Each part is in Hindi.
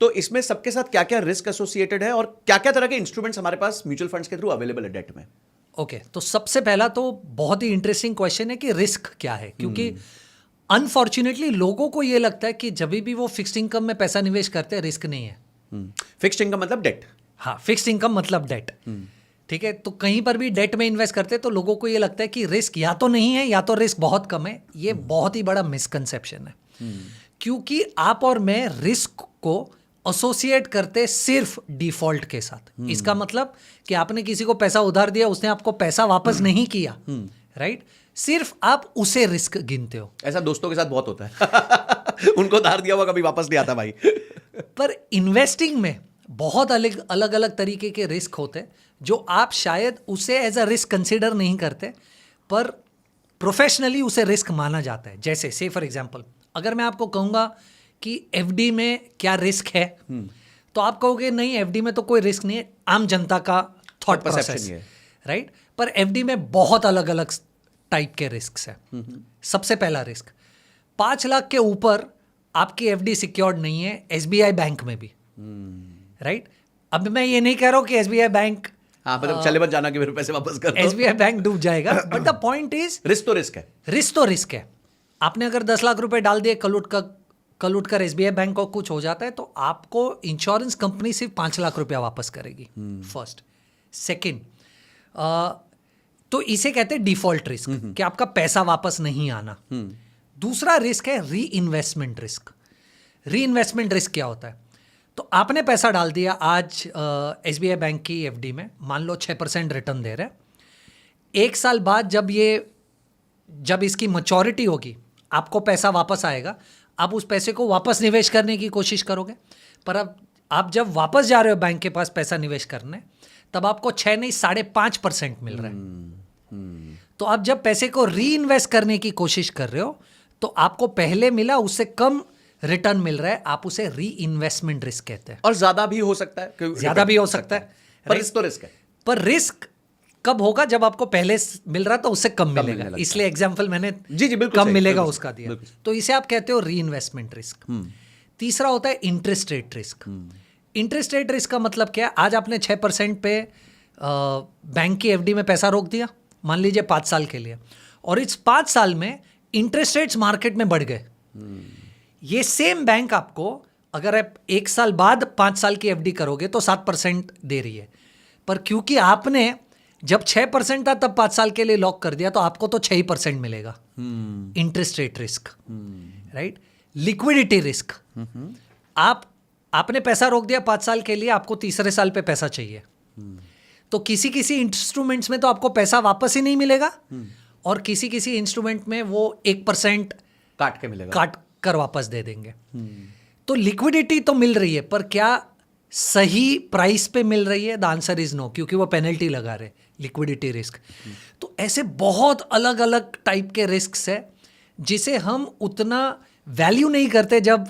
तो इसमें सबके साथ क्या क्या रिस्क एसोसिएटेड है और क्या क्या तरह के इंस्ट्रूमेंट्स हमारे पास म्यूचुअल फंड्स के थ्रू अवेलेबल है डेट में? ओके, तो सबसे पहला तो बहुत ही इंटरेस्टिंग क्वेश्चन है कि रिस्क क्या है, क्योंकि अनफॉर्चुनेटली लोगों को ये लगता है कि जब भी वो फिक्स्ड इनकम में पैसा निवेश करते हैं रिस्क नहीं है। फिक्स्ड इनकम मतलब डेट? हाँ, फिक्स्ड इनकम मतलब डेट। ठीक है, तो कहीं पर भी डेट में इन्वेस्ट करते हैं तो लोगों को ये लगता है कि रिस्क या तो नहीं है या तो रिस्क बहुत कम है। ये बहुत ही बड़ा मिसकंसेप्शन है, क्योंकि आप और मैं रिस्क को एसोसिएट करते सिर्फ डिफॉल्ट के साथ। इसका मतलब कि आपने किसी को पैसा उधार दिया, उसने आपको पैसा वापस नहीं किया, राइट, सिर्फ आप उसे रिस्क गिनते हो। ऐसा दोस्तों के साथ बहुत होता है उनको उधार दिया हुआ कभी वापस नहीं आता भाई। पर इन्वेस्टिंग में बहुत अलग अलग तरीके के रिस्क होते हैं जो आप शायद उसे एज अ रिस्क कंसिडर नहीं करते, पर प्रोफेशनली उसे रिस्क माना जाता है। जैसे से फॉर एग्जांपल, अगर मैं आपको कहूँगा कि एफडी में क्या रिस्क है, तो आप कहोगे नहीं एफडी में तो कोई रिस्क नहीं है, आम जनता का थॉट प्रोसेस, राइट। पर एफडी में बहुत अलग अलग टाइप के रिस्क है। सबसे पहला रिस्क, 5 लाख के ऊपर आपकी एफडी सिक्योर्ड नहीं है एसबीआई बैंक में भी, राइट। अब मैं ये नहीं कह रहा हूँ कि एसबीआई बैंक, हाँ मतलब चले मत जाना कि मेरे पैसे वापस कर दो, एसबीआई बैंक डूब जाएगा, but the point is risk तो रिस्क है। रिस्क तो रिस्क है। आपने अगर 10 लाख रुपए डाल दिए, कल उठकर एसबीआई बैंक को कुछ हो जाता है, तो आपको इंश्योरेंस कंपनी सिर्फ 5 लाख रुपया वापस करेगी, फर्स्ट। सेकेंड, तो इसे कहते हैं डिफॉल्ट रिस्क, कि आपका पैसा वापस नहीं आना। दूसरा रिस्क है री इन्वेस्टमेंट रिस्क। री इन्वेस्टमेंट रिस्क क्या होता है? तो आपने पैसा डाल दिया आज एसबीआई बैंक की एफडी में, मान लो 6% रिटर्न दे रहे हैं। 1 साल बाद जब इसकी मैच्योरिटी होगी, आपको पैसा वापस आएगा, आप उस पैसे को वापस निवेश करने की कोशिश करोगे। पर अब आप जब वापस जा रहे हो बैंक के पास पैसा निवेश करने, तब आपको 6 नहीं 5.5% मिल रहा है। तो आप जब पैसे को री इन्वेस्ट करने की कोशिश कर रहे हो, तो आपको पहले मिला उससे कम रिटर्न मिल रहा है, आप उसे री इन्वेस्टमेंट रिस्क कहते हैं। और ज्यादा भी हो सकता है, ज्यादा भी हो सकता है, पर रिस्क तो रिस्क है। पर रिस्क कब होगा? जब आपको पहले मिल रहा था उससे कम मिलेगा। इसलिए एग्जांपल मैंने जी बिल्कुल कम मिलेगा उसका दिया, तो इसे आप कहते हो री इन्वेस्टमेंट रिस्क। तीसरा होता है interest rate risk. Interest rate risk का मतलब क्या है? आज आपने 6% पे बैंक की एफडी में पैसा रोक दिया, मान लीजिए 5 साल के लिए, और इस 5 साल में इंटरेस्ट रेट्स मार्केट में बढ़ गए। ये सेम बैंक आपको अगर आप 1 साल बाद 5 साल की एफडी करोगे तो 7% दे रही है, पर क्योंकि आपने जब 6% था तब 5 साल के लिए लॉक कर दिया, तो आपको तो 6% मिलेगा। Interest rate risk, right. Liquidity risk, आपने पैसा रोक दिया 5 साल के लिए, आपको तीसरे साल पे पैसा चाहिए, तो किसी इंस्ट्रूमेंट्स में तो आपको पैसा वापस ही नहीं मिलेगा, और किसी इंस्ट्रूमेंट में वो 1% काट के मिलेगा, काट कर वापस दे देंगे। तो लिक्विडिटी तो मिल रही है, पर क्या सही प्राइस पे मिल रही है? द आंसर इज नो, क्योंकि वो पेनल्टी लगा रहे, लिक्विडिटी रिस्क। तो ऐसे बहुत अलग अलग टाइप के रिस्क है जिसे हम उतना वैल्यू नहीं करते जब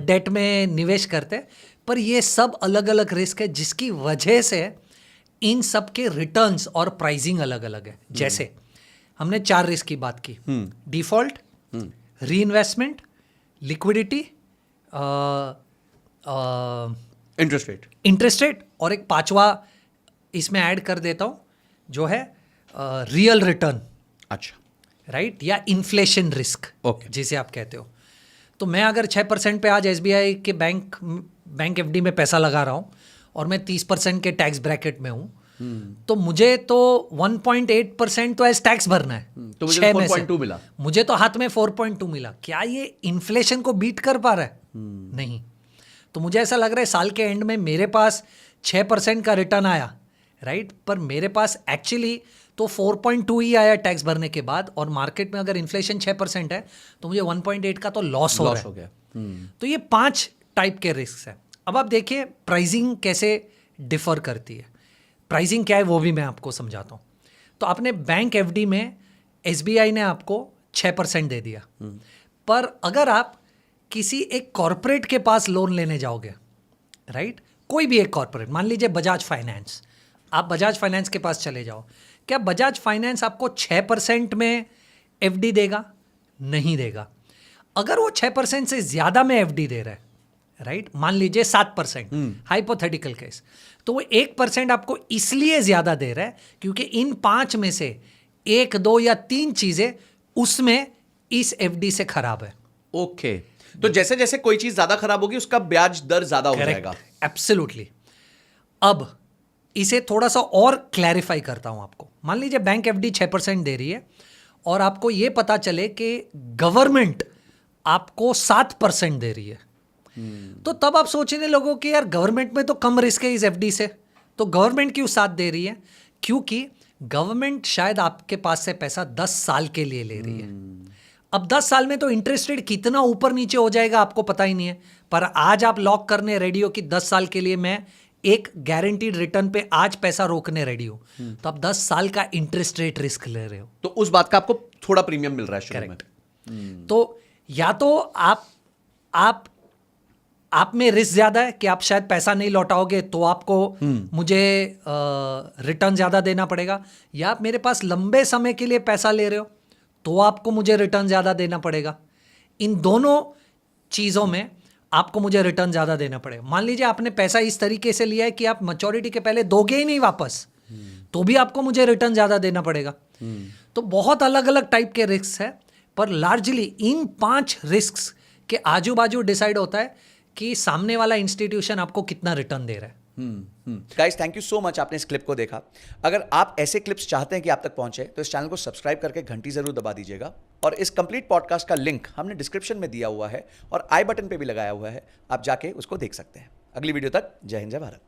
डेट में निवेश करते, पर ये सब अलग अलग रिस्क है जिसकी वजह से इन सब के रिटर्न्स और प्राइसिंग अलग अलग है। जैसे हमने 4 रिस्क की बात की, डिफॉल्ट, री इन्वेस्टमेंट, लिक्विडिटी, इंटरेस्ट रेट, और एक 5वां इसमें ऐड कर देता हूं जो है रियल रिटर्न। अच्छा, राइट, या इन्फ्लेशन रिस्क, जिसे आप कहते हो। तो मैं अगर 6% पे आज एसबीआई के बैंक एफडी में पैसा लगा रहा हूं और मैं 30% के टैक्स ब्रैकेट में हूं, तो मुझे तो 1.8% तो एज टैक्स भरना है। तो मुझे 4.2 मिला, मुझे तो हाथ में 4.2 मिला। क्या ये इन्फ्लेशन को बीट कर पा रहा है? नहीं। तो मुझे ऐसा लग रहा है साल के एंड में मेरे पास 6% का रिटर्न आया, राइट, पर मेरे पास एक्चुअली तो 4.2 ही आया टैक्स भरने के बाद, और मार्केट में अगर इन्फ्लेशन 6% है तो मुझे 1.8 का तो लॉस हो गया। तो ये 5 टाइप के रिस्क है। अब आप देखिए प्राइसिंग कैसे डिफर करती है। प्राइसिंग क्या है वो भी मैं आपको समझाता हूँ। तो आपने बैंक एफडी में एसबीआई ने आपको 6% दे दिया, पर अगर आप किसी एक कॉर्पोरेट के पास लोन लेने जाओगे, राइट, कोई भी एक कॉर्पोरेट, मान लीजिए बजाज फाइनेंस, आप बजाज फाइनेंस के पास चले जाओ, क्या बजाज फाइनेंस आपको 6% में एफडी देगा? नहीं देगा। अगर वो 6% से ज़्यादा में एफडी दे रहा है, राइट, मान लीजिए 7%, हाइपोथेटिकल केस, तो वो 1% आपको इसलिए ज्यादा दे रहा है क्योंकि इन 5 में से 1, 2 या 3 चीजें उसमें इस एफडी से खराब है। ओके, तो जैसे जैसे कोई चीज ज्यादा खराब होगी उसका ब्याज दर ज्यादा हो जाएगा। एब्सोल्युटली। अब इसे थोड़ा सा और क्लैरिफाई करता हूं आपको। मान लीजिए बैंक एफडी 6% दे रही है और आपको यह पता चले कि गवर्नमेंट आपको 7% दे रही है, तो तब आप सोचने लोगों कि यार गवर्नमेंट में तो कम रिस्क है इस एफडी से, तो गवर्नमेंट क्यों 7 दे रही है? क्योंकि गवर्नमेंट शायद आपके पास से पैसा 10 साल के लिए ले रही है। अब 10 साल में तो इंटरेस्ट रेट कितना ऊपर नीचे हो जाएगा आपको पता ही नहीं है, पर आज आप लॉक करने रेडी हो कि 10 साल के लिए मैं एक गारंटीड रिटर्न पे आज पैसा रोकने रेडी हो, तो आप 10 साल का इंटरेस्ट रेट रिस्क ले रहे हो। तो उस बात का आपको थोड़ा प्रीमियम मिल रहा है शुरू में। तो या तो आप में रिस्क ज्यादा है कि आप शायद पैसा नहीं लौटाओगे तो आपको मुझे रिटर्न ज्यादा देना पड़ेगा, या आप मेरे पास लंबे समय के लिए पैसा ले रहे हो तो आपको मुझे रिटर्न ज्यादा देना पड़ेगा। इन दोनों चीजों में आपको मुझे रिटर्न ज्यादा देना पड़ेगा। मान लीजिए आपने पैसा इस तरीके से लिया है कि आप मैच्योरिटी के पहले दोगे ही नहीं वापस, तो भी आपको मुझे रिटर्न ज्यादा देना पड़ेगा। तो बहुत अलग अलग टाइप के रिस्क है, पर लार्जली इन 5 रिस्क के आजू बाजू डिसाइड होता है कि सामने वाला इंस्टीट्यूशन आपको कितना रिटर्न दे रहा है। Guys, thank you so much, आपने इस क्लिप को देखा। अगर आप ऐसे क्लिप्स चाहते हैं कि आप तक पहुंचे तो इस चैनल को सब्सक्राइब करके घंटी जरूर दबा दीजिएगा, और इस कंप्लीट पॉडकास्ट का लिंक हमने डिस्क्रिप्शन में दिया हुआ है और आई बटन पे भी लगाया हुआ है, आप जाके उसको देख सकते हैं। अगली वीडियो तक जय हिंद, जय भारत।